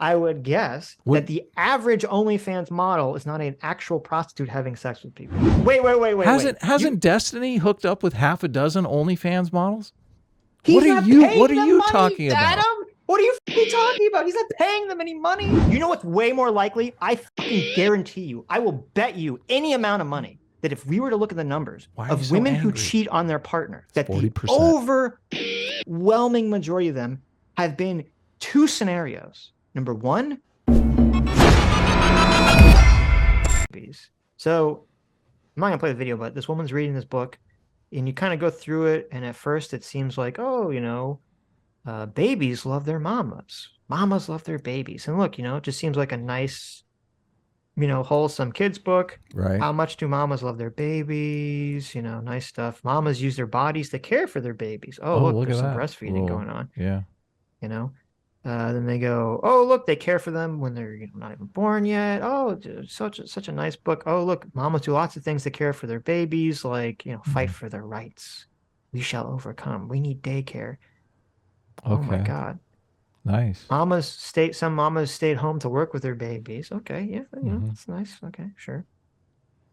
I would guess that the average OnlyFans model is not an actual prostitute having sex with people. Wait. Hasn't Destiny hooked up with half a dozen OnlyFans models? What are you talking about? Adam? What are you talking about? He's not paying them any money. You know what's way more likely? I fucking guarantee you, I will bet you any amount of money that if we were to look at the numbers of women who cheat on their partner, that 40%. The overwhelming majority of them have been two scenarios. Number one, so I'm not gonna play the video, but this woman's reading this book, and you kind of go through it, and at first it seems like, oh, you know, babies love their mamas. Mamas love their babies. And look, you know, it just seems like a nice, you know, wholesome kids book. Right. How much do mamas love their babies? You know, nice stuff. Mamas use their bodies to care for their babies. Oh, look there's some breastfeeding going on. Yeah. You know, then they go, oh, look, they care for them when they're, you know, not even born yet. Oh, such a nice book. Oh, look, mamas do lots of things to care for their babies, like, you know, fight for their rights. We shall overcome. We need daycare. Okay. Oh my God. Nice. Some mamas stayed home to work with their babies. Okay, yeah, you know, that's nice. Okay, sure.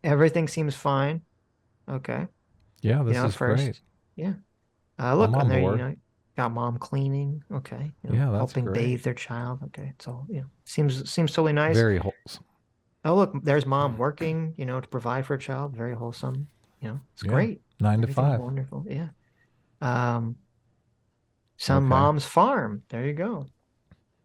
Everything seems fine. Okay. Yeah, this is great. Yeah. Look, on there, you know, got mom cleaning. Okay. You know, yeah, that's helping great. bathe their child. Okay. It's all, you know, seems totally nice. Very wholesome. Oh, look, there's mom working, you know, to provide for a child. Very wholesome. You know, it's great. 9 to 5. Wonderful. Yeah. Some moms farm. There you go.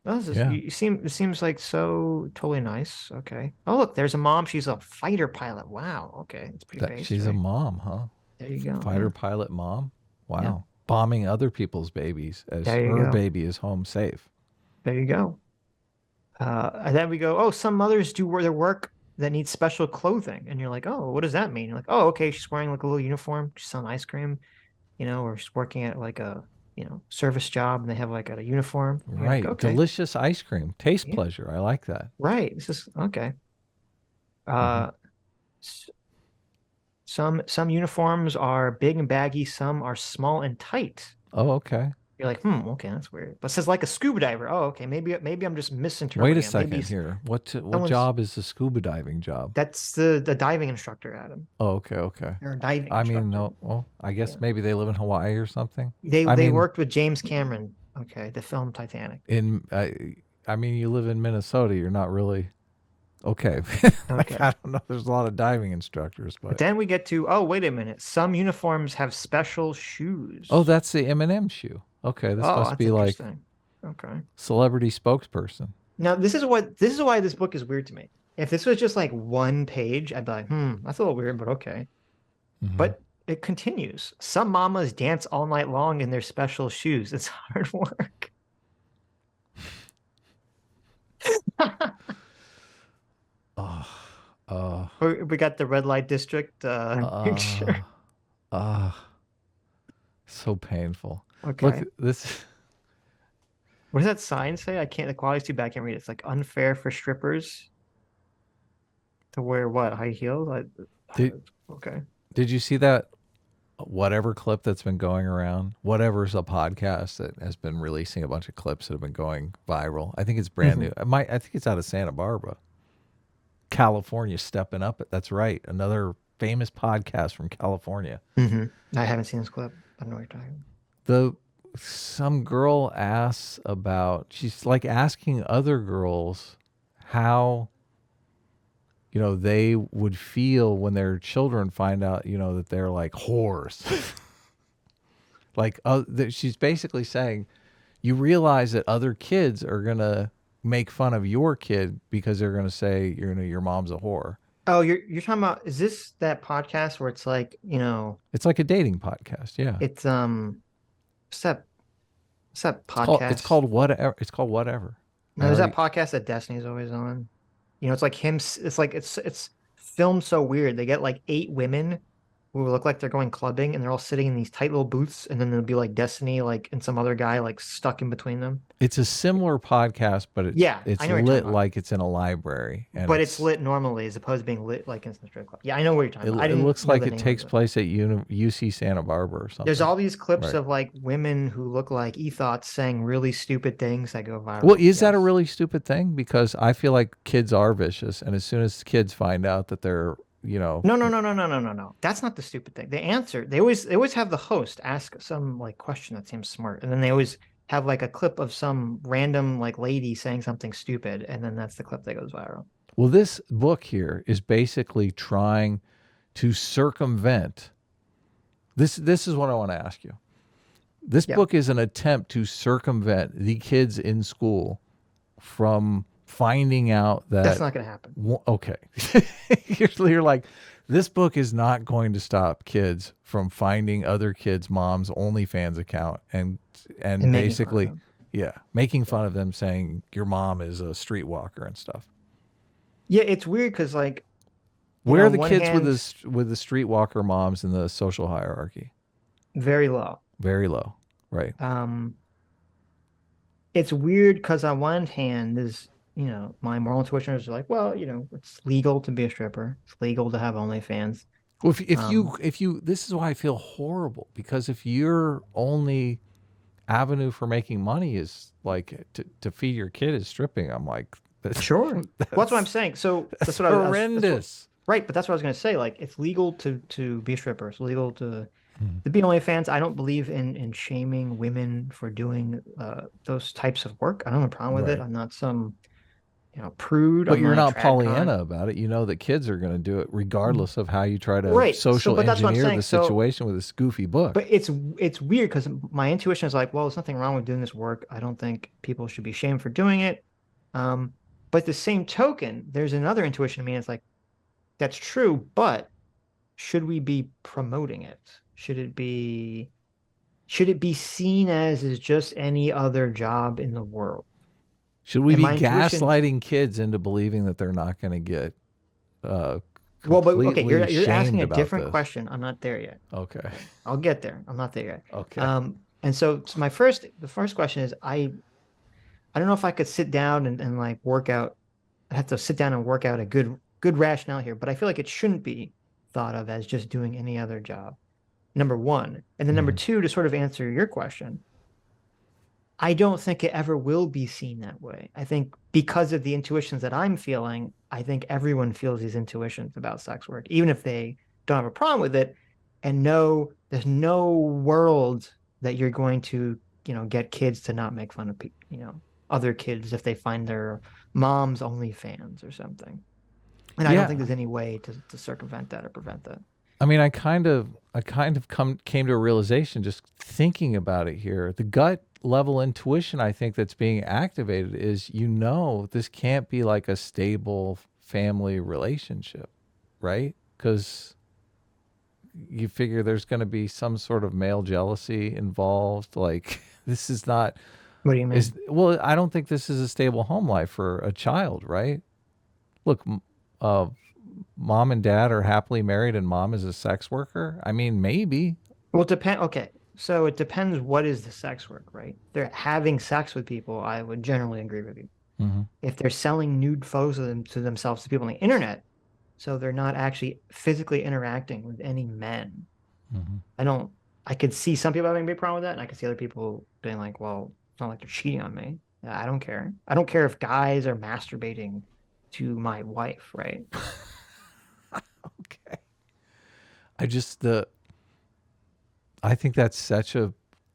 It seems like so totally nice. Okay. Oh, look, there's a mom. She's a fighter pilot. Wow. Okay. It's pretty based. She's a mom, huh? There you go. Fighter pilot mom. Wow. Yeah. Bombing other people's babies as her baby is home safe. There you go. And then we go, oh, some mothers do their work that needs special clothing. And you're like, oh, what does that mean? You're like, oh, okay, she's wearing like a little uniform. She's selling ice cream, you know, or she's working at like a, you know, service job, and they have like a uniform. Right. Like, okay. Delicious ice cream. Taste pleasure. I like that. Right. This is okay. Some uniforms are big and baggy. Some are small and tight. Oh, okay. You're like, okay, that's weird. But it says like a scuba diver. Oh, okay. Maybe I'm just misinterpreting. Wait a second here. What job is the scuba diving job? That's the diving instructor, Adam. Oh, okay. They're a diving instructor. I mean, no. Well, I guess maybe they live in Hawaii or something. They worked with James Cameron. Okay, the film Titanic. I mean, you live in Minnesota. You're not really. Okay. Like, I don't know. There's a lot of diving instructors, but then we get to, oh, wait a minute. Some uniforms have special shoes. Oh, that's the M&M shoe. Okay, this must be like celebrity spokesperson. Now, this is why this book is weird to me. If this was just like one page, I'd be like, that's a little weird, but okay. But it continues. Some mamas dance all night long in their special shoes. It's hard work. We got the red light district picture. So painful. Okay. Look, this. What does that sign say? The quality's too bad. I can't read it. It's like unfair for strippers to wear what? High heels? Okay. Did you see that whatever clip that's been going around? Whatever's a podcast that has been releasing a bunch of clips that have been going viral. I think it's brand new. I think it's out of Santa Barbara. California stepping up. That's right. Another famous podcast from California. I haven't seen this clip. I don't know what you're talking about. Some girl asks about, she's like asking other girls how, you know, they would feel when their children find out, you know, that they're like whores. Like, she's basically saying, you realize that other kids are going to make fun of your kid because they're going to say, your mom's a whore. Oh, you're talking about, is this that podcast where it's like, you know, it's like a dating podcast. Yeah. It's, what's that podcast? It's called Whatever. It's called Whatever. No, there's that podcast that Destiny's always on. You know, it's like him. It's like, it's filmed so weird. They get like 8 women who look like they're going clubbing and they're all sitting in these tight little booths, and then there'll be like Destiny, like, and some other guy like stuck in between them. It's a similar podcast, but Yeah, it's I know what you're talking lit about. like it's in a library, and But it's lit normally as opposed to being lit like in some strip club. Yeah, I know what you're talking it about. I didn't looks know like the it name of takes it. place at UC Santa Barbara or There's something. all these clips Right. of like women who look like ethos saying really stupid things that go Well, viral. is that a Yes. really stupid thing? Because I feel like kids are vicious, and as soon as kids find out that they're, No, no, no, no, no, no, no, no. That's not the stupid thing. They answer. They always have the host ask some like question that seems smart, and then they always have like a clip of some random like lady saying something stupid, and then that's the clip that goes viral. well, this book here is basically trying to circumvent this is what I want to ask you. This Yeah, book is an attempt to circumvent the kids in school from finding out that's that not going to happen. okay. You're like, this book is not going to stop kids from finding other kids' mom's OnlyFans account and And making fun of basically, them. yeah, making fun of them, saying your mom is a streetwalker and stuff. Yeah, it's weird because like, Where are on the one kids with hand, the streetwalker moms in the social hierarchy? very low. Very low, right? Um, it's weird because on one hand, is my moral intuition is like, well, it's legal to be a stripper. It's legal to have OnlyFans. Well, if Um, you this is why I feel horrible, because if your only avenue for making money is like to feed your kid is stripping, I'm like, sure. Well, that's what I'm saying. So that's that's what I was that's what, horrendous. right, but that's what I was gonna say. Like, it's legal to be a stripper. It's legal Hmm. to be OnlyFans. I don't believe in shaming women for doing those types of work. I don't have a problem with it. Right. I'm not some prude. But I'm you're not a not trad con. Pollyanna about it. You know that kids are going to do it regardless of how you try to Right. So, social but that's what I'm engineer saying. the So, situation with this goofy book. but it's weird because my intuition is like, well, there's nothing wrong with doing this work. I don't think people should be shamed for doing it. Um, but the same token, there's another intuition in me. It's like, that's true, but should we be promoting it? Should it be seen as is just any other job in the world? Should we And be my intuition, gaslighting kids into believing that they're not going to get uh, well, but okay, completely you're asking shamed a about different this? question. I'm not there yet. Okay. I'll get there. I'm not there yet. Okay. And so the first question is, I don't know if I could sit down and like work out. I have to sit down and work out a good rationale here, but I feel like it shouldn't be thought of as just doing any other job. Number one, and then number Mhm. two, to sort of answer your question, I don't think it ever will be seen that way. I think because of the intuitions that I'm feeling, I think everyone feels these intuitions about sex work, even if they don't have a problem with it, and know there's no world that you're going to, get kids to not make fun of, other kids if they find their mom's OnlyFans or something. And I don't think Yeah. there's any way to circumvent that or prevent that. I mean, I kind of came to a realization just thinking about it here. The gut level intuition I think that's being activated is, this can't be like a stable family relationship, right? Because you figure there's going to be some sort of male jealousy involved. Like this is not What do you mean? well, I don't think this is a stable home life for a child, right? Look, uh, mom and dad are happily married and mom is a sex worker. I mean, maybe. Well, okay. So it depends what is the sex work, right? They're having sex with people, I would generally agree with you. Hmm. If they're selling nude photos of them to themselves to people on the internet, so they're not actually physically interacting with any men. Hmm. I could see some people having a big problem with that, and I could see other people being like, well, it's not like they're cheating on me. I don't care. I don't care if guys are masturbating to my wife, right? Okay. I just the I think that's such a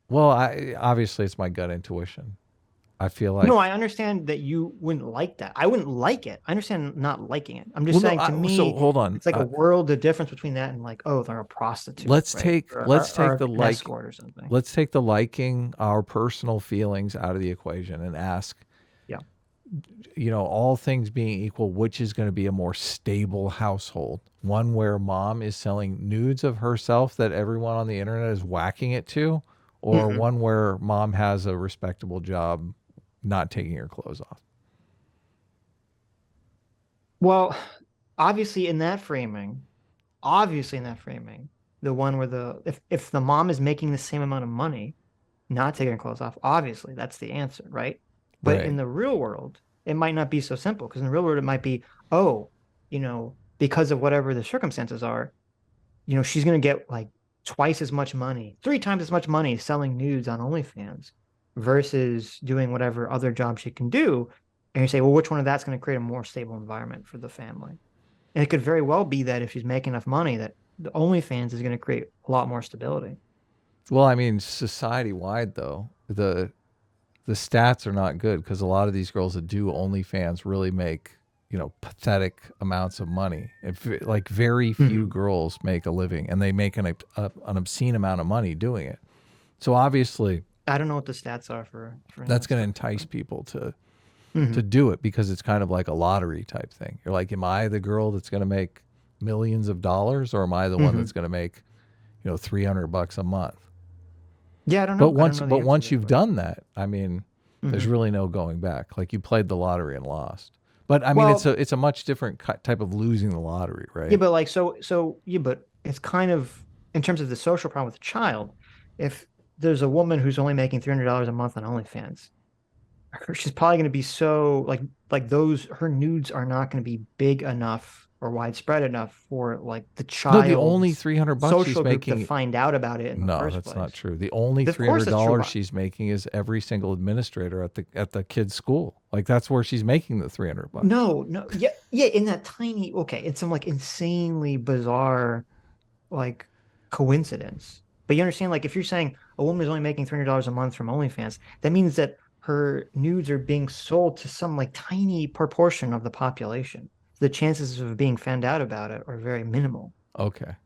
well, I obviously it's my gut intuition. I feel No, like I understand that you wouldn't like that. I wouldn't like it. I understand not liking it. I'm well, just no. saying, to So me, hold on. it's like a world of difference between that and like, oh, they're a prostitute, Let's right? take Or, let's take the an like escort or something. let's take the liking our personal feelings out of the equation and ask, Yeah. all things being equal, which is going to be a more stable household? One where mom is selling nudes of herself that everyone on the internet is whacking it to, or Mhm. one where mom has a respectable job not taking her clothes off? Well, obviously in that framing, the one where if the mom is making the same amount of money, not taking her clothes off, obviously that's the answer, right? But in Right. the real world, it might not be so simple because in the real world, it might be, oh, because of whatever the circumstances are, she's going to get like twice as much money, three times as much money selling nudes on OnlyFans versus doing whatever other job she can do. And you say, well, which one of that's going to create a more stable environment for the family? And it could very well be that if she's making enough money, that the OnlyFans is going to create a lot more stability. Well, I mean, society wide though, the stats are not good because a lot of these girls that do OnlyFans really make, pathetic amounts of money. Like very few Mm-hmm. girls make a living, and they make an obscene amount of money doing it. So obviously, I don't know what the stats are for that's going to stuff. entice people to Mm-hmm. do it because it's kind of like a lottery type thing. You're like, am I the girl that's going to make millions of dollars, or am I the one Mm-hmm. that's going to make, $300 a month? Yeah, I don't But know. I don't once know the but answer to once that you've question. done that, I mean, there's Mm-hmm. really no going back. Like you played the lottery and lost. But I mean, it's Well, a much different type of losing the lottery, yeah, right? but like yeah, but it's kind of in terms of the social problem with a child. If there's a woman who's only making $300 a month on OnlyFans, she's probably going to be so like those her nudes are not going to be big enough or widespread enough for like the No, the only child's 300 bucks she's social group to making. find out about it in the No, first that's not place. true. The only Of three course, hundred that's true. dollars she's making is every single administrator at the kid's school. Like that's where she's making the 300 bucks. No, no, yeah, yeah, in that tiny, okay, it's some like insanely bizarre like coincidence. But you understand, like if you're saying a woman is only making $300 a month from OnlyFans, that means that her nudes are being sold to some like tiny proportion of the population. The chances of being found out about it are very minimal. Okay.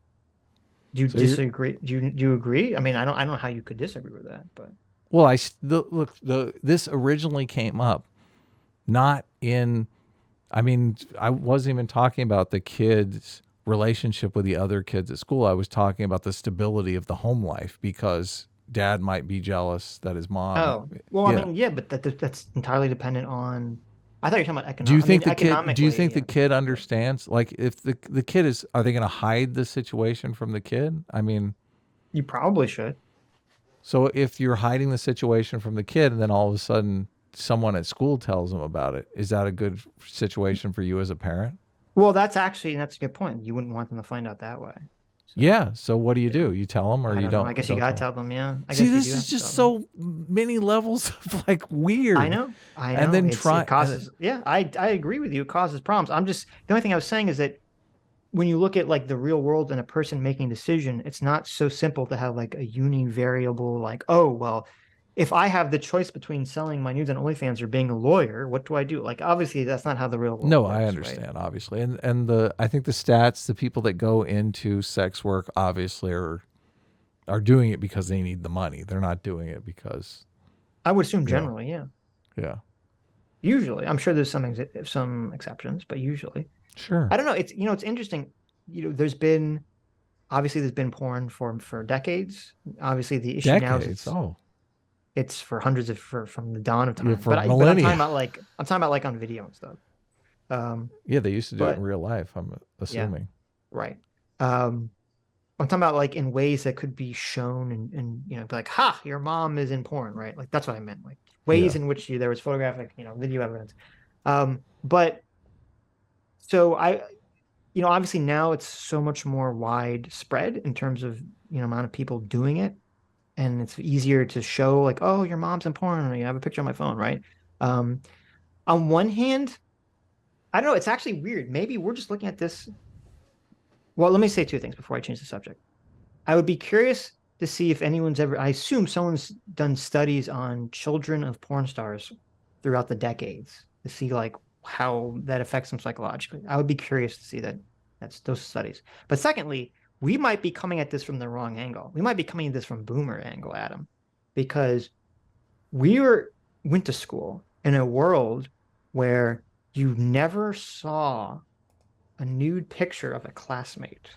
Do you So you're disagree? Do you agree? I mean, I don't know how you could disagree with that, but well, look, this originally came up not in I mean, I wasn't even talking about the kids' relationship with the other kids at school. I was talking about the stability of the home life because dad might be jealous that his mom. oh, well, I Yeah. mean, yeah, but that's entirely dependent on. I thought you were talking about economic. I mean, Do you economically, think the yeah, kid but understands? Like, if the kid is, are they going to hide the situation from the kid? I mean, you probably should. so if you're hiding the situation from the kid and then all of a sudden someone at school tells them about it, is that a good situation for you as a parent? Well, that's a good point. You wouldn't want them to find out that way. So, Yeah. So what do? yeah, You tell them or I you don't know. I guess you don't gotta tell them? tell them. Yeah, I See, guess you this do is have to just tell them. so many levels of like I weird. know. I And know. then It try and causes. Yeah, I agree with you. It causes problems. I'm just the only thing I was saying is that when you look at like the real world and a person making a decision, it's not so simple to have like a univariable, like, oh, well, if I have the choice between selling my nudes on OnlyFans or being a lawyer, what do I do? Like, obviously, that's not how the real world no, I works, right? understand obviously. And the I think the stats, the people that go into sex work obviously are doing it because they need the money. They're not doing it because, I would assume you know, generally, yeah. yeah. Usually, I'm sure there's some exceptions, but usually, Sure. I don't know. It's interesting. There's been porn for decades. Obviously, the issue now is Decades. it's Oh, it's for hundreds of for from the dawn of yeah, time. for But I'm talking millennia. about like on video and stuff. Um, Yeah, they used to do it in but real life, I'm yeah, assuming. right. Um, I'm talking about like in ways that could be shown and be like, ha, your mom is in porn, right? Like that's what I meant. Like ways Yeah. in which there was photographic, video evidence. But so obviously now it's so much more widespread in terms of amount of people doing it, and it's easier to show like, oh, your mom's in porn, or you have a picture on my phone, right? Um, on one hand, I don't know, it's actually weird. Maybe we're just looking at this. Well, let me say two things before I change the subject. I would be curious to see if anyone's ever, I assume someone's done studies on children of porn stars throughout the decades to see like how that affects them psychologically. I would be curious to see that's those studies. But secondly, we might be coming at this from the wrong angle. We might be coming at this from boomer angle, Adam, because we went to school in a world where you never saw a nude picture of a classmate.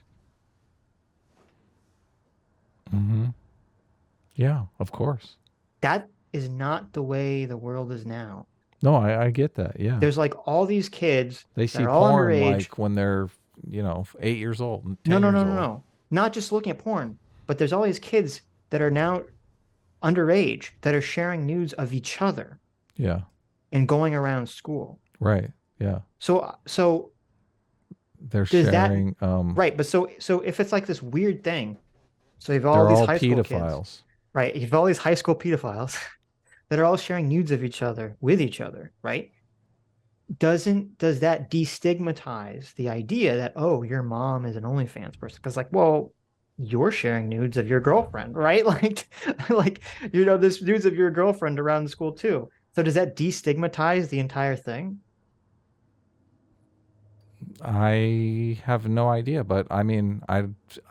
Mm-hmm. Yeah, of course. That is not the way the world is now. No, I get that. Yeah. There's like all these kids They that see are all porn underage. like when they're, 8 years old and No, 10 no, years no, no, old. no. not just looking at porn, but there's all these kids that are now underage that are sharing nudes of each other. Yeah. And going around school. Right. Yeah. So they're does sharing. that right? But so if it's like this weird thing, so you have all They're these all high school pedophiles. kids, right? You have all these high school pedophiles that are all sharing nudes of each other with each other, right? Does that destigmatize the idea that, oh, your mom is an OnlyFans person? Because like, well, you're sharing nudes of your girlfriend, right? Like there's nudes of your girlfriend around the school too. So does that destigmatize the entire thing? I have no idea, but I mean,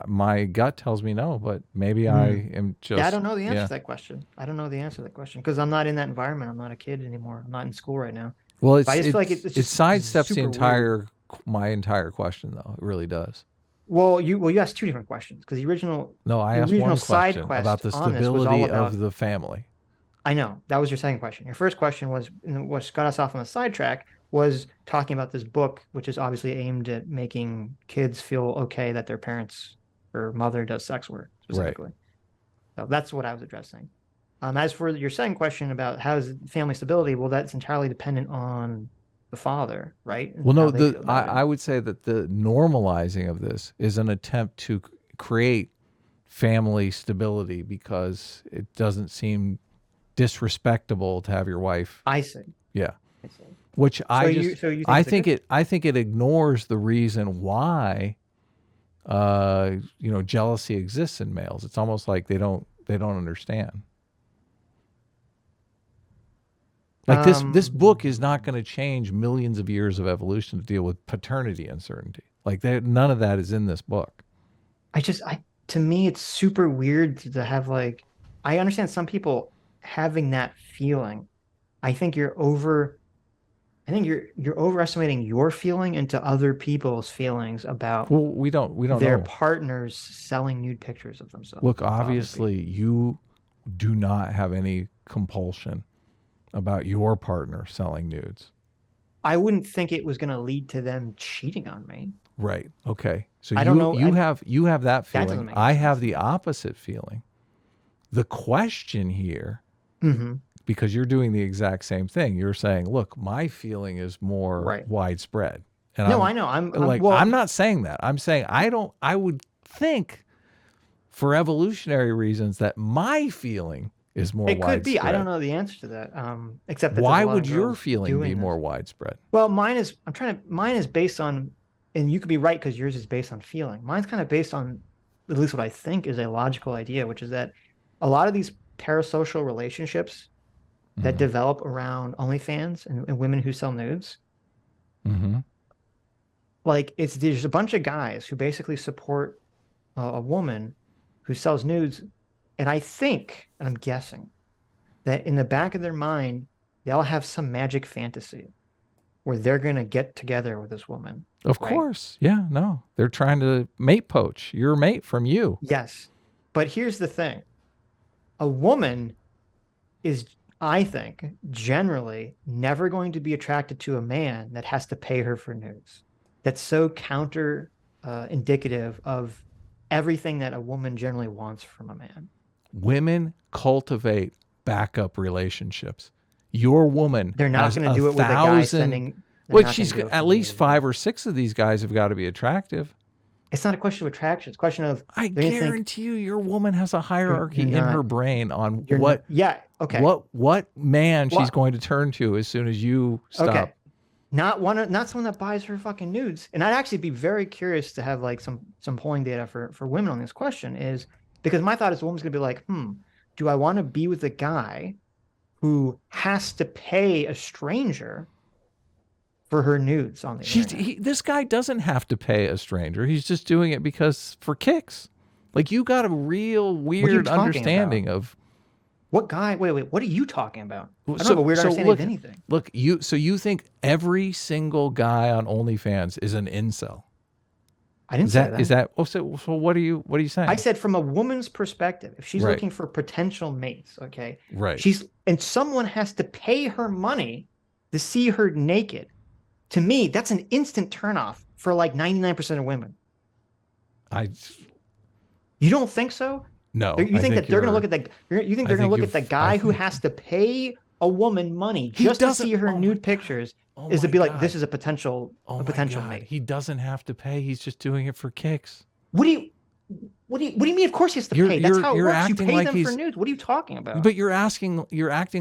my gut tells me no, but maybe I am just. Yeah, I don't know the answer to that question. I don't know the answer to that question because I'm not in that environment. I'm not a kid anymore. I'm not in school right now. Well, I just feel like it's it just sidesteps the weird. my entire question though. It really does. Well, you asked two different questions because the original asked one side question quest about the on this was all stability about of the family. I know that was your second question. Your first question was what got us off on the sidetrack was talking about this book, which is obviously aimed at making kids feel okay that their parents or mother does sex work specifically. Right. So that's what I was addressing. As for your second question about how is family stability, well, that's entirely dependent on the father, right? Well, no, I would say that the normalizing of this is an attempt to create family stability because it doesn't seem disrespectable to have your wife. I see. Yeah. I see. Which I think it ignores the reason why jealousy exists in males. It's almost like they don't understand. Like this book is not going to change millions of years of evolution to deal with paternity uncertainty. Like none of that is in this book. To me, it's super weird to have like, I understand some people having that feeling. I think you're overestimating your feeling into other people's feelings about we don't their know. Partners selling nude pictures of themselves. Look, obviously you do not have any compulsion about your partner selling nudes. I wouldn't think it was going to lead to them cheating on me. Right. Okay. So I don't know. You have that feeling. That I have the opposite feeling. The question here, because you're doing the exact same thing. You're saying, look, my feeling is more widespread. And I know. I'm not saying that. I'm saying I would think for evolutionary reasons that my feeling is more widespread. It could be. I don't know the answer to that. Except that why would your feeling be more widespread? Well, mine is based on, and you could be right because yours is based on feeling. Mine's kind of based on, at least what I think is a logical idea, which is that a lot of these parasocial relationships that develop around OnlyFans and women who sell nudes, like there's a bunch of guys who basically support a woman who sells nudes. And I think, and I'm guessing, that in the back of their mind, they all have some magic fantasy where they're going to get together with this woman. Of course. Yeah, no. They're trying to mate poach your mate from you. Yes. But here's the thing. A woman is, I think, generally never going to be attracted to a man that has to pay her for nudes. That's so counter indicative of everything that a woman generally wants from a man. Women cultivate backup relationships. Your woman, they're not going to do it with a guy sending. Well, she's at least 5 or 6 of these guys have got to be attractive. It's not a question of attraction. It's a question of. I guarantee you, your woman has a hierarchy in her brain on what. Okay. What man she's going to turn to as soon as you stop. Okay. Not someone that buys her fucking nudes. And I'd actually be very curious to have like some polling data for women on this question, is because my thought is the woman's gonna be like, do I want to be with a guy who has to pay a stranger for her nudes on the internet? This guy doesn't have to pay a stranger. He's just doing it because for kicks. Like, you got a real weird understanding of what guy. Wait, what are you talking about? I don't have a weird understanding of anything. Look, you think every single guy on OnlyFans is an incel? I didn't say that. Is that? Oh, so what are you saying? I said from a woman's perspective, if she's looking for potential mates, okay, right? And someone has to pay her money to see her naked. To me, that's an instant turnoff for like 99% of women. You don't think so? No. You think that they're going to look at you think they're going to look at the guy who has to pay a woman money just to see her nude pictures is to be like, this is a potential mate. He doesn't have to pay. He's just doing it for kicks. What do you mean? Of course he has to pay. That's how it works. You pay them for nudes. What are you talking about? But you're acting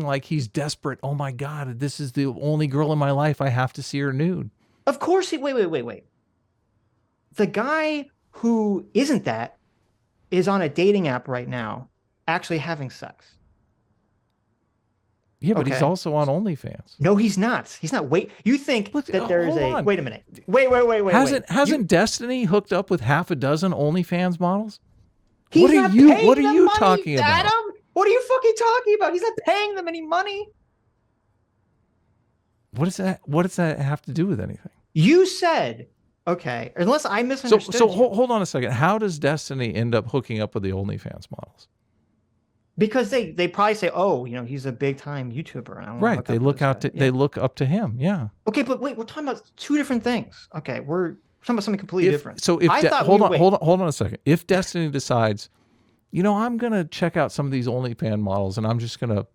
like he's desperate. Oh my God, this is the only girl in my life. I have to see her nude. Of course wait. The guy who isn't that is on a dating app right now, actually having sex. Yeah, but he's also on OnlyFans. No, he's not. He's not. Wait, you think that there's a... Wait a minute. Wait. Hasn't Destiny hooked up with half a dozen OnlyFans models? What are you talking about? Adam? What are you fucking talking about? He's not paying them any money. What does that have to do with anything? You said, okay, unless I misunderstood. So hold on a second. How does Destiny end up hooking up with the OnlyFans models? Because they probably say, oh, he's a big time YouTuber. Right. They look up to him. Yeah. Okay, but wait, we're talking about two different things. Okay, we're talking about something completely different. So if hold on a second. If Destiny decides, I'm gonna check out some of these OnlyFans models and I'm just gonna,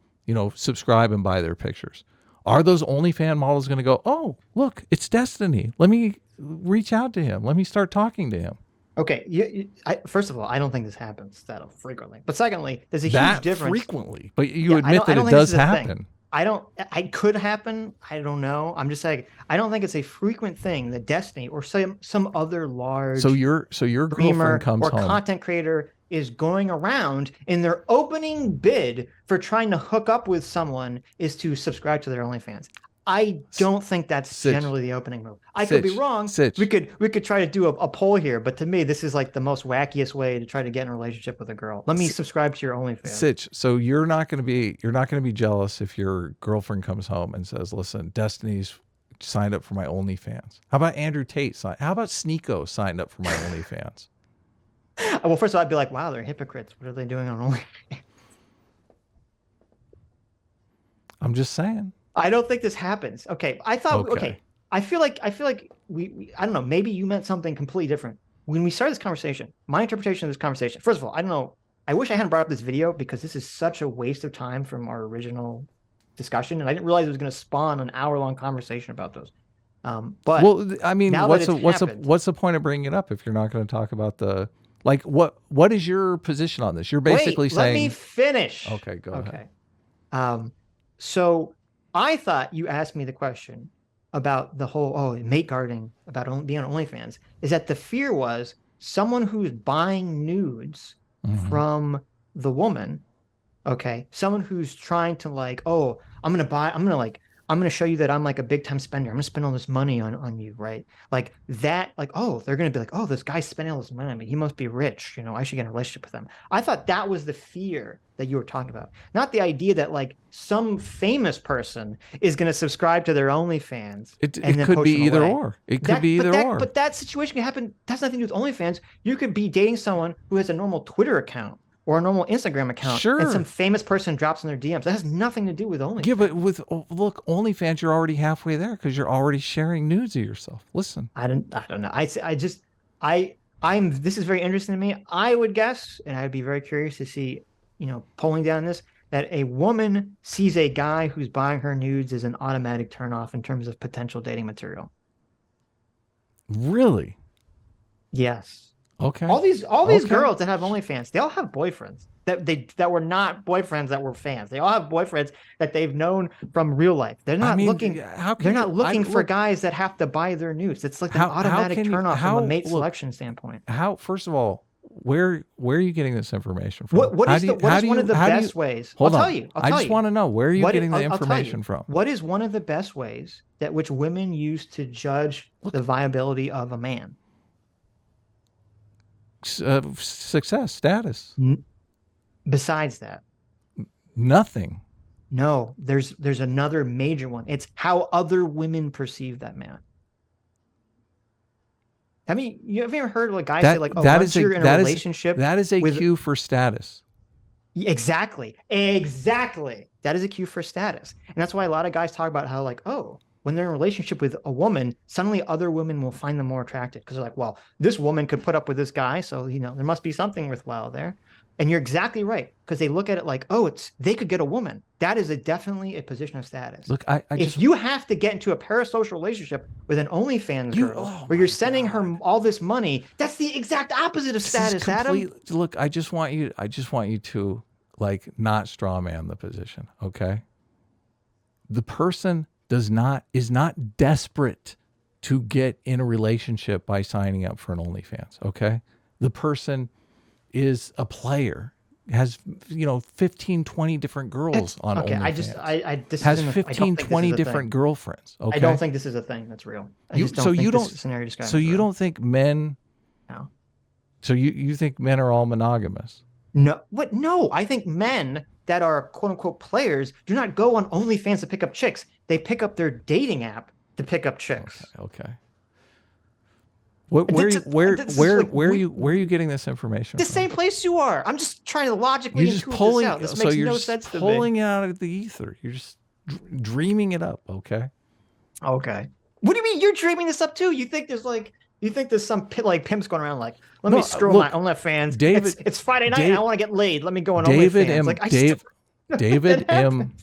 subscribe and buy their pictures, are those OnlyFans models gonna go, oh, look, it's Destiny. Let me reach out to him. Let me start talking to him. Okay, first of all, I don't think this happens that frequently. But secondly, there's a huge difference. Frequently, but you admit that it does happen. It could happen. I don't know. I'm just saying, I don't think it's a frequent thing that Destiny or some other large so your girlfriend comes home, content creator is going around in their opening bid for trying to hook up with someone is to subscribe to their OnlyFans. I don't think that's generally the opening move. I could be wrong. We could try to do a poll here, but to me, this is like the most wackiest way to try to get in a relationship with a girl. Let me subscribe to your OnlyFans. Sitch, so you're not going to be jealous if your girlfriend comes home and says, "Listen, Destiny's signed up for my OnlyFans." How about Andrew Tate? How about Sneeko signed up for my OnlyFans? Well, first of all, I'd be like, "Wow, they're hypocrites. What are they doing on OnlyFans?" I'm just saying. I don't think this happens. Okay, I thought. Okay, I feel like we I don't know. Maybe you meant something completely different when we started this conversation. My interpretation of this conversation. First of all, I don't know. I wish I hadn't brought up this video because this is such a waste of time from our original discussion, and I didn't realize it was going to spawn an hour-long conversation about those. But well, I mean, what's the point of bringing it up if you're not going to talk about the what is your position on this? You're basically saying. Let me finish. Okay, go ahead. Okay. So I thought you asked me the question about the whole mate guarding about being on OnlyFans. Is that the fear was someone who's buying nudes from the woman? Okay, someone who's trying to I'm gonna show you that I'm like a big time spender. I'm gonna spend all this money on you, right? Like that, they're gonna be like, oh, this guy's spending all this money on me. He must be rich. I should get in a relationship with him. I thought that was the fear that you were talking about, not the idea that like some famous person is gonna subscribe to their OnlyFans. It could be either or. It could be either or. But that situation can happen. That's nothing to do with OnlyFans. You could be dating someone who has a normal Twitter account or a normal Instagram account, sure, and some famous person drops in their DMs. That has nothing to do with OnlyFans. Yeah, but look, OnlyFans, you're already halfway there because you're already sharing nudes of yourself. Listen, I don't know. This is very interesting to me. I would guess, and I'd be very curious to see, polling down this, that a woman sees a guy who's buying her nudes as an automatic turnoff in terms of potential dating material. Really? Yes. Okay. All these girls that have OnlyFans, they all have boyfriends that were not boyfriends that were fans. They all have boyfriends that they've known from real life. They're not looking. They're not looking for guys that have to buy their nudes. It's like an automatic turnoff from a mate selection standpoint. First of all, where are you getting this information from? What is one of the best ways? I'll tell you. I just want to know, where are you getting the information from? What is one of the best ways that which women use to judge the viability of a man? Success, status. Besides that, nothing. No, there's another major one. It's how other women perceive that man. I mean, have you ever heard a guy say like, "Oh, once you're in a relationship," that is a cue for status. Exactly. That is a cue for status, and that's why a lot of guys talk about how like, "Oh, when they're in a relationship with a woman, suddenly other women will find them more attractive because they're like, well, this woman could put up with this guy, so there must be something worthwhile there. And you're exactly right, because they look at it like, oh, they could get a woman. That is definitely a position of status. Look, if you have to get into a parasocial relationship with an OnlyFans girl where you're sending her all this money, that's the exact opposite of status, Adam. Look, I just want you to like not straw man the position, okay? The person is not desperate to get in a relationship by signing up for an OnlyFans, okay? The person is a player, has 15, 20 different girls on OnlyFans. This has 15, 20 different girlfriends. Okay, I don't think this is a thing that's real. You don't think men? No. So you think men are all monogamous? No, what? No, I think men that are quote unquote players do not go on OnlyFans to pick up chicks. They pick up their dating app to pick up chicks. Okay. Where are you getting this information from? The same place you are. I'm just trying to logically intuit this out. This makes no sense to me. You're pulling it out of the ether. You're just dreaming it up. Okay. Okay. What do you mean you're dreaming this up too? You think there's some pimps going around like, let me scroll my OnlyFans. David, it's Friday night and I want to get laid. Let me go on OnlyFans. David M.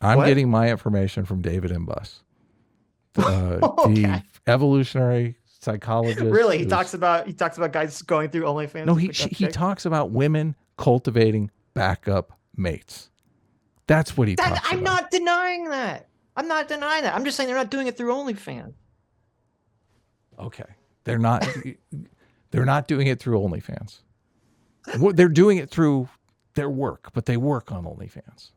I'm getting my information from David M. Buss. The evolutionary psychologist. Really, he talks about guys going through OnlyFans. No, he talks about women cultivating backup mates. That's what he talks about. I'm not denying that. I'm just saying they're not doing it through OnlyFans. Okay, they're not doing it through OnlyFans. They're doing it through their work, but they work on OnlyFans.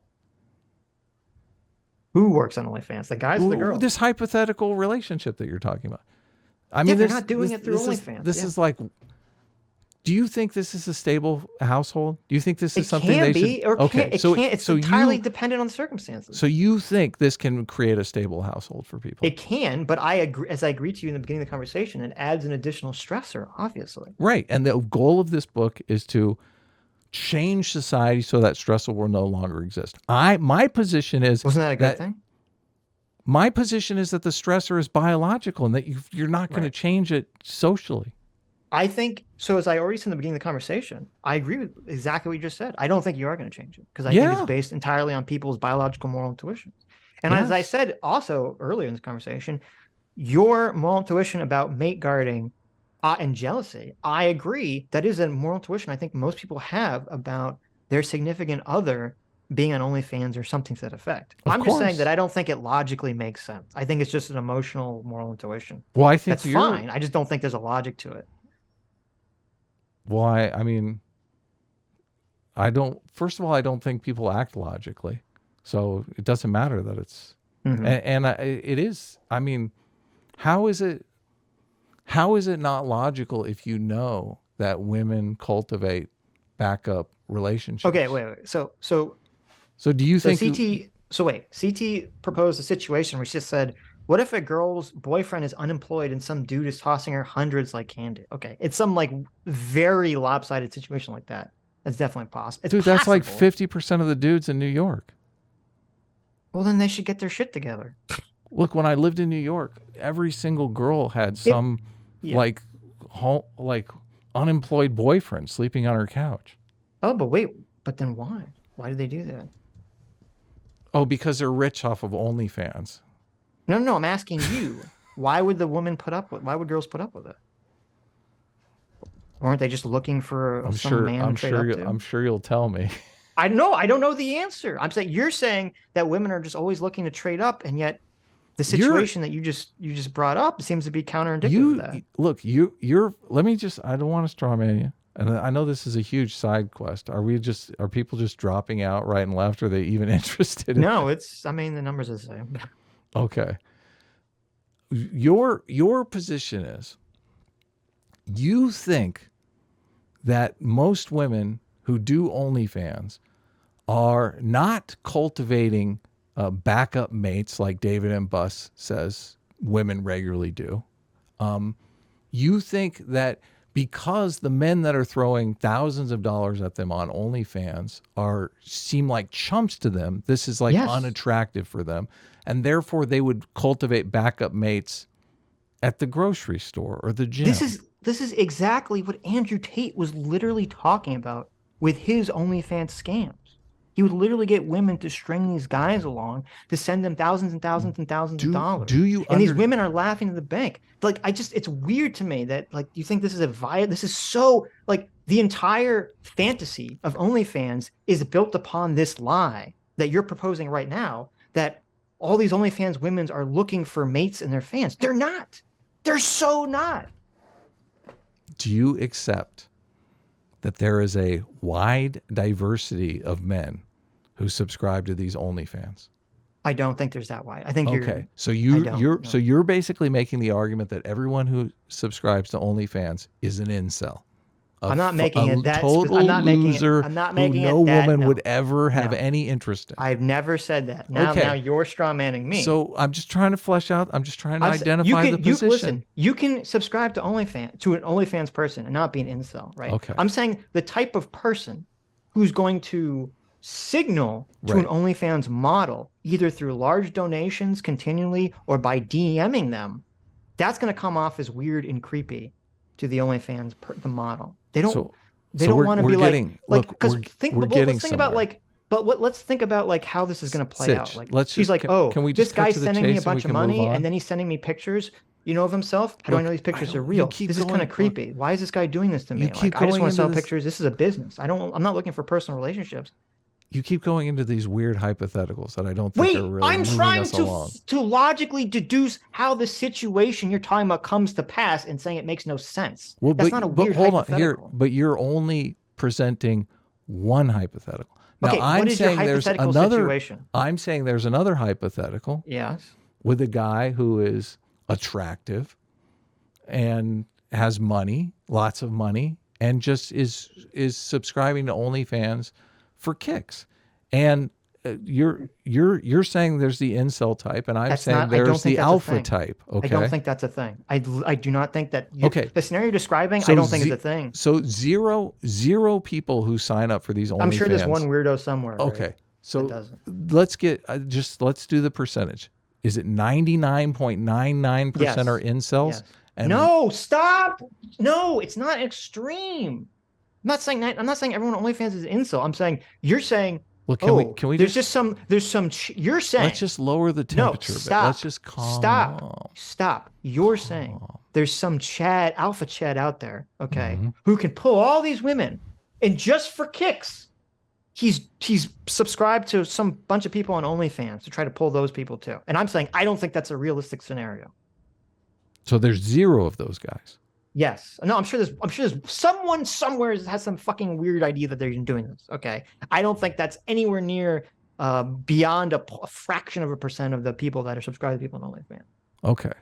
Who works on OnlyFans? The guys or the girls? This hypothetical relationship that you're talking about. I mean, they're not doing it through OnlyFans. This is like, do you think this is a stable household? Do you think this is something they should? Or okay, it's entirely dependent on the circumstances. So you think this can create a stable household for people? It can, but I agree. As I agreed to you in the beginning of the conversation, it adds an additional stressor, obviously. Right, and the goal of this book is to change society so that stressor will no longer exist. My position is, wasn't that a good thing? My position is that the stressor is biological and that you're not going to change it socially. I think so. As I already said in the beginning of the conversation, I agree with exactly what you just said. I don't think you are going to change it because I think it's based entirely on people's biological moral intuitions. And as I said also earlier in this conversation, your moral intuition about mate guarding and jealousy, I agree. That is a moral intuition I think most people have about their significant other being on OnlyFans or something to that effect. I'm just saying that I don't think it logically makes sense. I think it's just an emotional moral intuition. Well, I think that's fine. I just don't think there's a logic to it. Well, I mean, first of all, I don't think people act logically. So it doesn't matter that it's, it is, I mean, how is it not logical if you know that women cultivate backup relationships? Okay, wait. So do you think CT proposed a situation where she just said, what if a girl's boyfriend is unemployed and some dude is tossing her hundreds like candy? Okay, it's some like very lopsided situation like that. That's definitely possible. Dude, that's like 50% of the dudes in New York. Well, then they should get their shit together. Look, when I lived in New York, every single girl had some like unemployed boyfriend sleeping on her couch. Oh, but then why? Why did they do that? Oh, because they're rich off of OnlyFans. No, I'm asking you. Why would girls put up with it? Weren't they just looking for some man to trade up to? I'm sure you'll tell me. I don't know the answer. You're saying that women are just always looking to trade up, and yet the situation that you just brought up seems to be counterindicative of that. Look, I don't want to straw man you. And I know this is a huge side quest. Are people just dropping out right and left? Are they even interested? No, the numbers are the same. Okay. Your position is you think that most women who do OnlyFans are not cultivating backup mates like David M. Buss says women regularly do. You think that because the men that are throwing thousands of dollars at them on OnlyFans seem like chumps to them. This is like unattractive for them. And therefore they would cultivate backup mates at the grocery store or the gym. This is exactly what Andrew Tate was literally talking about with his OnlyFans scams. He would literally get women to string these guys along to send them thousands and thousands and thousands of dollars. And these women are laughing in the bank. Like, it's weird to me that, like, you think this is this is so, like, the entire fantasy of OnlyFans is built upon this lie that you're proposing right now, that all these OnlyFans women are looking for mates in their fans. They're not. They're so not. Do you accept that there is a wide diversity of men who subscribe to these OnlyFans? I don't think there's that wide. I think okay. So you're basically making the argument that everyone who subscribes to OnlyFans is an incel. I'm not making it that total I'm not loser I'm not making who no woman would ever have any interest in. I've never said that. Now you're straw manning me. So I'm just trying to flesh out. I'm just trying to identify the position. Listen, you can subscribe to OnlyFans, to an OnlyFans person, and not be an incel, right? Okay. I'm saying the type of person who's going to signal to an OnlyFans model, either through large donations continually or by DMing them, that's going to come off as weird and creepy to the OnlyFans the model. They don't want to be let's think about like how this is going to play Sitch, out. Like she's like, this guy's sending me a bunch of money and then he's sending me pictures, of himself. How do I know these pictures are real? This is kind of creepy. Why is this guy doing this to me? Like, I just want to sell pictures. This is a business. I'm not looking for personal relationships. You keep going into these weird hypotheticals that I don't think are really I'm trying to logically deduce how the situation you're talking about comes to pass and saying it makes no sense. Well, that's not a weird hypothetical. But you're only presenting one hypothetical. Now, okay, I'm saying there's another situation? I'm saying there's another hypothetical. Yes. With a guy who is attractive and has money, lots of money, and just is subscribing to OnlyFans for kicks. And you're saying there's the incel type, and I'm saying there's the alpha type. Okay, I don't think that's a thing. I do not think that. The scenario you're describing, so I don't think is a thing. So zero people who sign up for these OnlyFans. I'm sure there's one weirdo somewhere. Okay, right? so let's do the percentage. Is it 99.99% are incels? Yes. And no, stop. No, it's not extreme. I'm not saying everyone on OnlyFans is an incel. I'm saying you're saying. Well, can we? There's some. You're saying. Let's just lower the temperature. No, stop. Let's just calm. Stop. You're saying there's some alpha Chad out there, okay, who can pull all these women, and just for kicks, he's subscribed to some bunch of people on OnlyFans to try to pull those people too. And I'm saying I don't think that's a realistic scenario. So there's zero of those guys. Yes. No, I'm sure there's someone somewhere has some fucking weird idea that they're doing this. Okay. I don't think that's anywhere near beyond a fraction of a percent of the people that are subscribed to people on OnlyFans. Okay.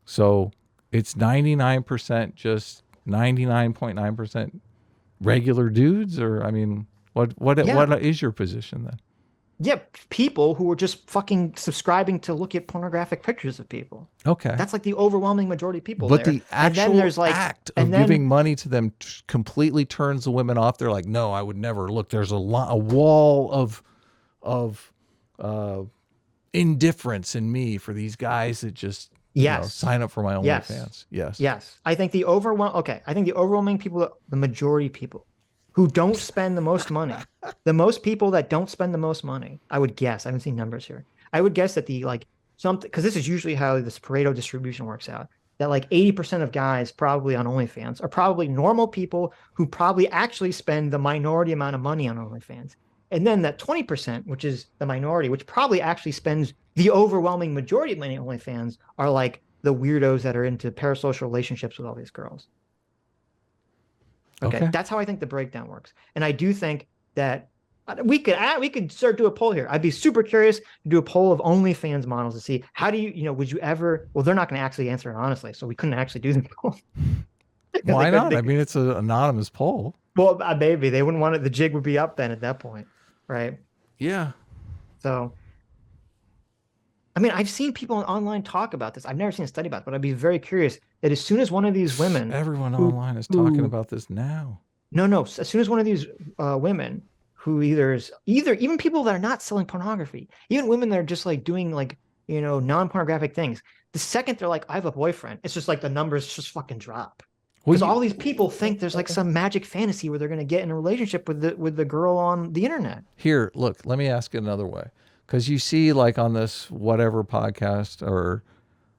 So it's 99% just 99.9% regular dudes, or I mean, what is your position then? Yeah, people who are just fucking subscribing to look at pornographic pictures of people. Okay. That's like the overwhelming majority of people. But the actual act of giving money to them completely turns the women off. They're like, no, I would never look. There's a wall of indifference in me for these guys that just sign up for my OnlyFans. Yes. I think the overwhelming people, the majority of people who don't spend the most money, the most people that don't spend the most money, I would guess, I haven't seen numbers here. I would guess that because this is usually how this Pareto distribution works out, that like 80% of guys probably on OnlyFans are probably normal people who probably actually spend the minority amount of money on OnlyFans. And then that 20%, which is the minority, which probably actually spends the overwhelming majority of money on OnlyFans, are like the weirdos that are into parasocial relationships with all these girls. Okay, that's how I think the breakdown works. And I do think that we could start do a poll here. I'd be super curious to do a poll of OnlyFans models to see how do would you ever? Well, they're not going to actually answer it honestly, so we couldn't actually do the poll. Why not? I mean, it's an anonymous poll. Well, maybe they wouldn't want it. The jig would be up then at that point, right? Yeah. So, I mean, I've seen people online talk about this. I've never seen a study about it, but I'd be very curious that as soon as one of these women Everyone online is talking about this now. No, as soon as one of these women who either even people that are not selling pornography, even women that are just like doing like, non-pornographic things, the second they're like, I have a boyfriend, it's just like the numbers just fucking drop. Because all these people think there's like some magic fantasy where they're going to get in a relationship with the girl on the internet. Here, look, let me ask it another way. Because you see, like on this whatever podcast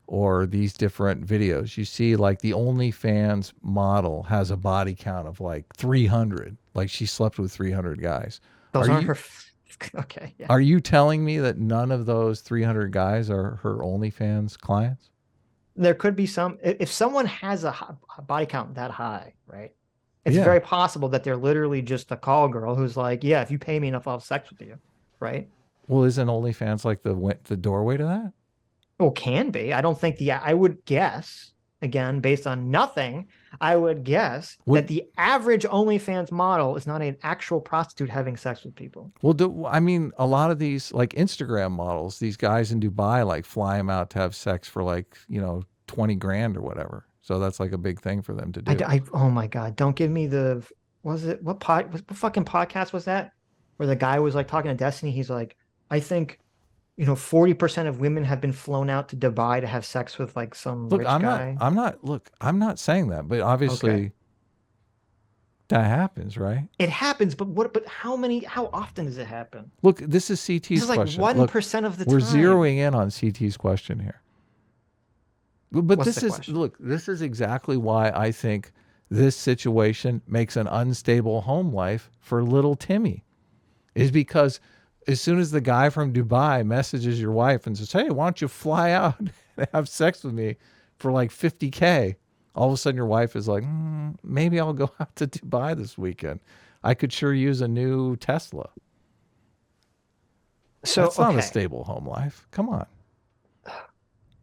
or these different videos, you see like the OnlyFans model has a body count of like 300. Like she slept with 300 guys. Those aren't her. Okay. Yeah. Are you telling me that none of those 300 guys are her OnlyFans clients? There could be some. If someone has a body count that high, right? It's very possible that they're literally just a call girl who's like, yeah, if you pay me enough, I'll have sex with you, right? Well, isn't OnlyFans like the doorway to that? Well, can be. I don't think I would guess, again, based on nothing, I would guess that the average OnlyFans model is not an actual prostitute having sex with people. Well, I mean, a lot of these like Instagram models, these guys in Dubai, like fly them out to have sex for like, 20 grand or whatever. So that's like a big thing for them to do. Oh my God. Don't give me what fucking podcast was that? Where the guy was like talking to Destiny. He's like, I think 40% of women have been flown out to Dubai to have sex with like some rich guy. I'm not saying that, but obviously that happens, right? It happens, but how often does it happen? Look, this is CT's this is like question. 1% of the time. We're zeroing in on CT's question here. But this is exactly why I think this situation makes an unstable home life for little Timmy. Is because as soon as the guy from Dubai messages your wife and says, hey, why don't you fly out and have sex with me for like 50K? All of a sudden your wife is like, maybe I'll go out to Dubai this weekend. I could sure use a new Tesla. So that's not a stable home life. Come on.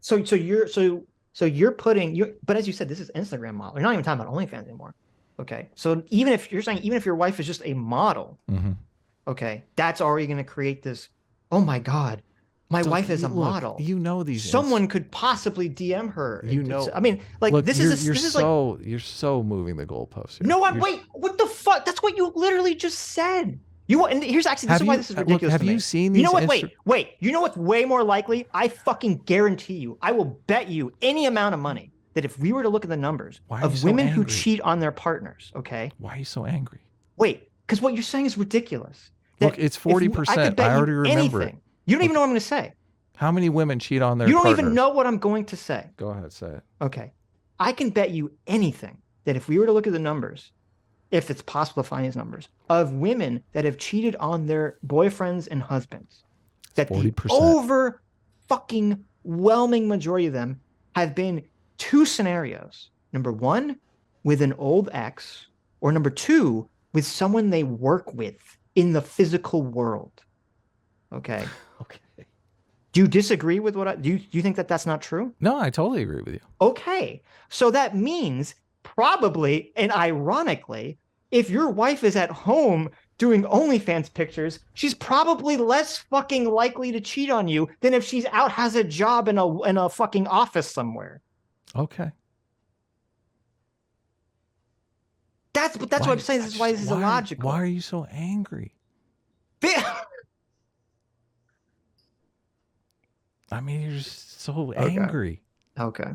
So you're putting but as you said, this is Instagram model. You're not even talking about OnlyFans anymore. Okay. So even if your wife is just a model, okay, that's already going to create this. Oh my God, my wife is a model. Someone could possibly DM her. I mean, like you're so moving the goalposts here. No, wait, what the fuck? That's what you literally just said. And here's actually this is why this is ridiculous. Have you seen these? You know what? Wait. You know what's way more likely? I fucking guarantee you. I will bet you any amount of money that if we were to look at the numbers of women who cheat on their partners, okay? Why are you so angry? Wait, because what you're saying is ridiculous. Look, it's 40%. I already remember it. You don't even know what I'm going to say. How many women cheat on their partners? You don't even know what I'm going to say. Go ahead, say it. Okay. I can bet you anything that if we were to look at the numbers, if it's possible to find these numbers, of women that have cheated on their boyfriends and husbands, that 40%. The over fucking whelming majority of them have been two scenarios. Number one, with an old ex, or number two, with someone they work with in the physical world. Okay. Okay. Do you disagree with do you think that that's not true? No, I totally agree with you. Okay. So that means probably and ironically, if your wife is at home doing OnlyFans pictures, she's probably less fucking likely to cheat on you than if she's out, has a job in a fucking office somewhere. Okay. That's what I'm saying. This is why this is illogical. Why are you so angry? I mean, you're just so angry. Okay.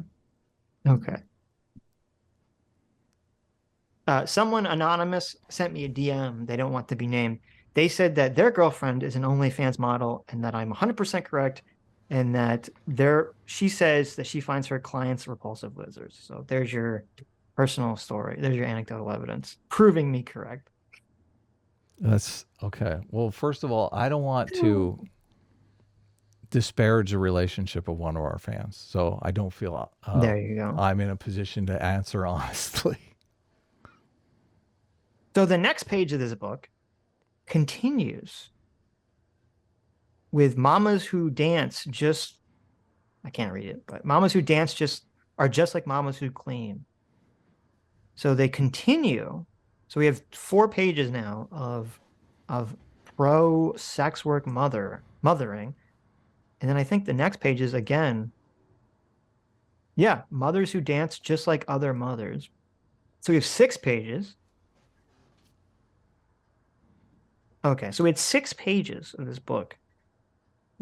Someone anonymous sent me a DM. They don't want to be named. They said that their girlfriend is an OnlyFans model and that I'm 100% correct. And that she says that she finds her clients repulsive losers. So there's your personal story. There's your anecdotal evidence proving me correct. That's okay. Well, first of all, I don't want to disparage the relationship of one of our fans. So I don't feel there you go. I'm in a position to answer honestly. So the next page of this book continues with mamas who dance I can't read it, but mamas who dance are just like mamas who clean. So they continue. So we have 4 pages now of pro sex work mothering. And then I think the next page is again, yeah, mothers who dance just like other mothers. So we have 6 pages. Okay, so we had 6 pages of this book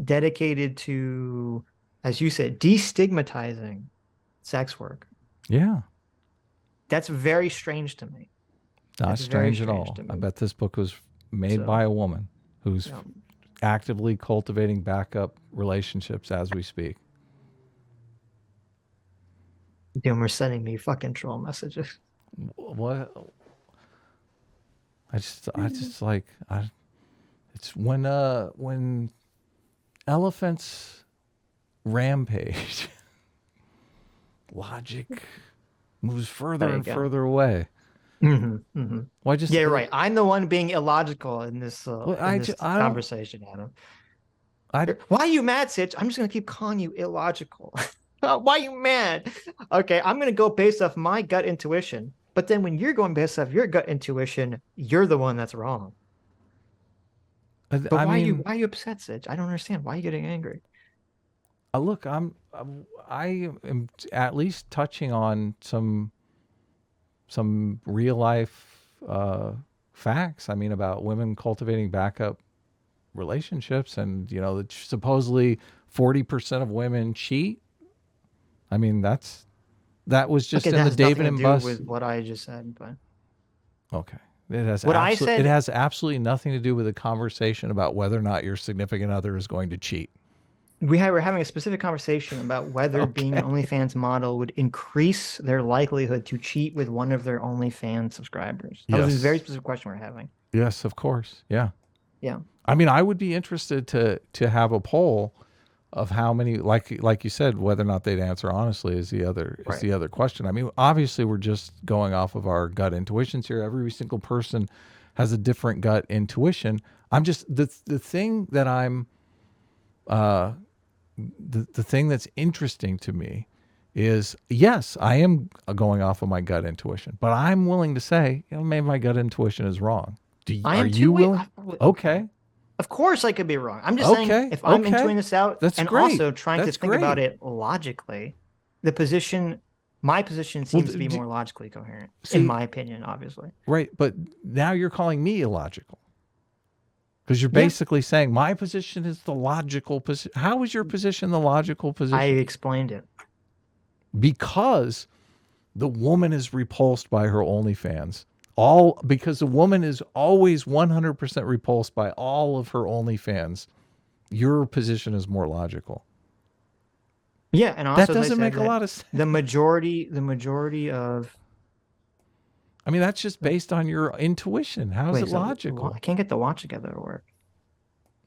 dedicated to, as you said, destigmatizing sex work. Yeah. That's very strange to me. Not strange at all. I bet this book was made by a woman who's actively cultivating backup relationships as we speak. Doomer sending me fucking troll messages. What? It's when elephants rampage, logic moves further and further away. Why just you're right. I'm the one being illogical in this, conversation, Adam. Why are you mad, Sitch? I'm just gonna keep calling you illogical. Why are you mad? Okay, I'm gonna go based off my gut intuition. But then when you're going based off your gut intuition, you're the one that's wrong. But why are you upset, Sitch? I don't understand. Why are you getting angry? Look, I am at least touching on some real life facts. I mean, about women cultivating backup relationships, and that supposedly 40% of women cheat. I mean, that was just in the David and Bus. With what I just said, but okay, it has absolutely nothing to do with a conversation about whether or not your significant other is going to cheat. We're having a specific conversation about whether being an OnlyFans model would increase their likelihood to cheat with one of their OnlyFans subscribers. That was a very specific question we're having. Yes, of course. Yeah. Yeah. I mean, I would be interested to have a poll of how many, like you said, whether or not they'd answer honestly is the other question. I mean, obviously we're just going off of our gut intuitions here. Every single person has a different gut intuition. I'm just the thing that I'm the thing that's interesting to me is, yes, I am going off of my gut intuition, but I'm willing to say, maybe my gut intuition is wrong. Are you willing? Okay. Of course I could be wrong. I'm just saying, if I'm intuiting this out also trying to think about it logically, my position seems to be more logically coherent, in my opinion, obviously. Right, but now you're calling me illogical. Because you're basically saying my position is the logical position. How is your position the logical position? I explained it. Because the woman is repulsed by her OnlyFans. Because the woman is always 100% repulsed by all of her OnlyFans. Your position is more logical. Yeah, and also that doesn't make a lot of sense. The majority of... I mean, that's just based on your intuition. How is it logical? I can't get the watch together to work.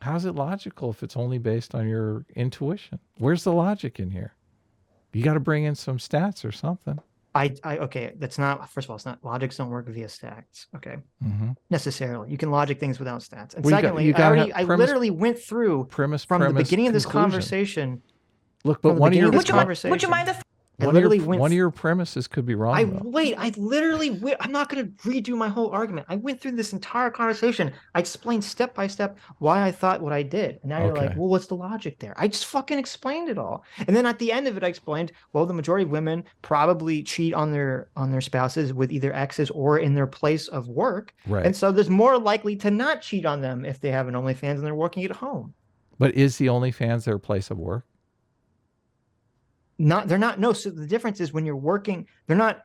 How's it logical if it's only based on your intuition? Where's the logic in here? You got to bring in some stats or something. Okay, that's not, first of all, it's not, logics don't work via stats, okay? Necessarily. You can logic things without stats. And secondly, I literally went through from the beginning of this conversation. Look, but one of your... Would you mind if... One of your premises could be wrong. I'm not going to redo my whole argument. I went through this entire conversation. I explained step by step why I thought what I did. And now you're like, well, what's the logic there? I just fucking explained it all. And then at the end of it, I explained, well, the majority of women probably cheat on their spouses with either exes or in their place of work. Right. And so there's more likely to not cheat on them if they have an OnlyFans and they're working at home. But is the OnlyFans their place of work? They're not. No. So the difference is when you're working, they're not.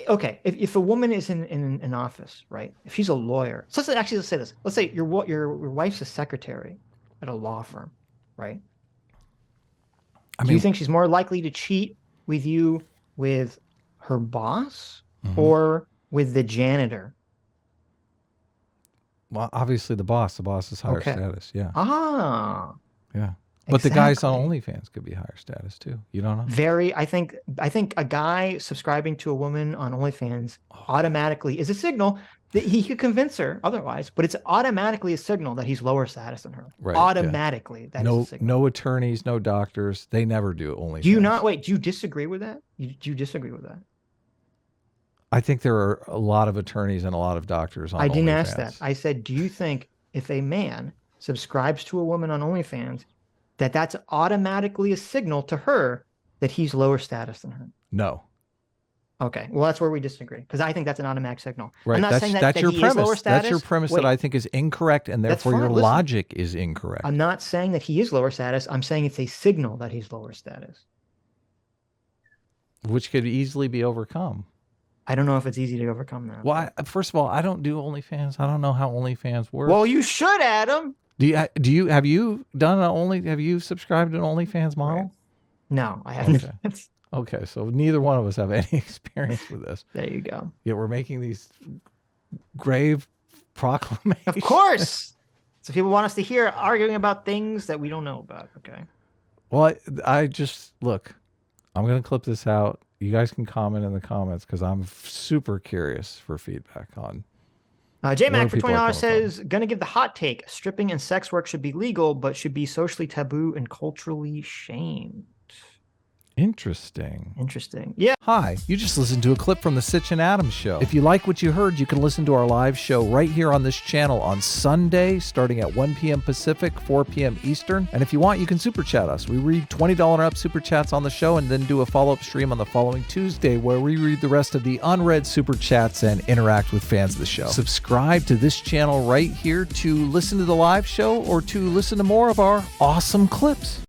Okay. If a woman is in an office, right? If she's a lawyer, so let's say this. Let's say your wife's a secretary at a law firm, right? Do you think she's more likely to cheat with you with her boss or with the janitor? Well, obviously the boss. The boss is higher status. Yeah. Yeah. But the guys on OnlyFans could be higher status too. You don't know? I think a guy subscribing to a woman on OnlyFans automatically is a signal that he could convince her otherwise, but it's automatically a signal that he's lower status than her. Right. Automatically. Yeah. No attorneys, no doctors. They never do OnlyFans. Do you disagree with that? Do you disagree with that? I think there are a lot of attorneys and a lot of doctors on OnlyFans. I didn't ask that. I said, do you think if a man subscribes to a woman on OnlyFans, that's automatically a signal to her that he's lower status than her? No. Okay, well, that's where we disagree, because I think that's an automatic signal. Right. I'm not saying that your he premise. is lower status. That's your premise Wait, that I think is incorrect, and therefore your Listen, logic is incorrect. I'm not saying that he is lower status. I'm saying it's a signal that he's lower status. Which could easily be overcome. I don't know if it's easy to overcome that. Well, first of all, I don't do OnlyFans. I don't know how OnlyFans works. Well, you should, Adam. Have you done have you subscribed to an OnlyFans model? Right. No, I haven't. Okay. Okay, so neither one of us have any experience with this. There you go. Yet we're making these grave proclamations. Of course. So people want us to hear arguing about things that we don't know about. Okay. Well, I just look. I'm gonna clip this out. You guys can comment in the comments because I'm super curious for feedback on. J-Mac for $20 says, gonna give the hot take. Stripping and sex work should be legal, but should be socially taboo and culturally shamed. Interesting. Interesting. Yeah. Hi, you just listened to a clip from the Sitch and Adams show. If you like what you heard, you can listen to our live show right here on this channel on Sunday, starting at 1 p.m. Pacific, 4 p.m. Eastern. And if you want, you can super chat us. We read $20 and up super chats on the show and then do a follow-up stream on the following Tuesday where we read the rest of the unread super chats and interact with fans of the show. Subscribe to this channel right here to listen to the live show or to listen to more of our awesome clips.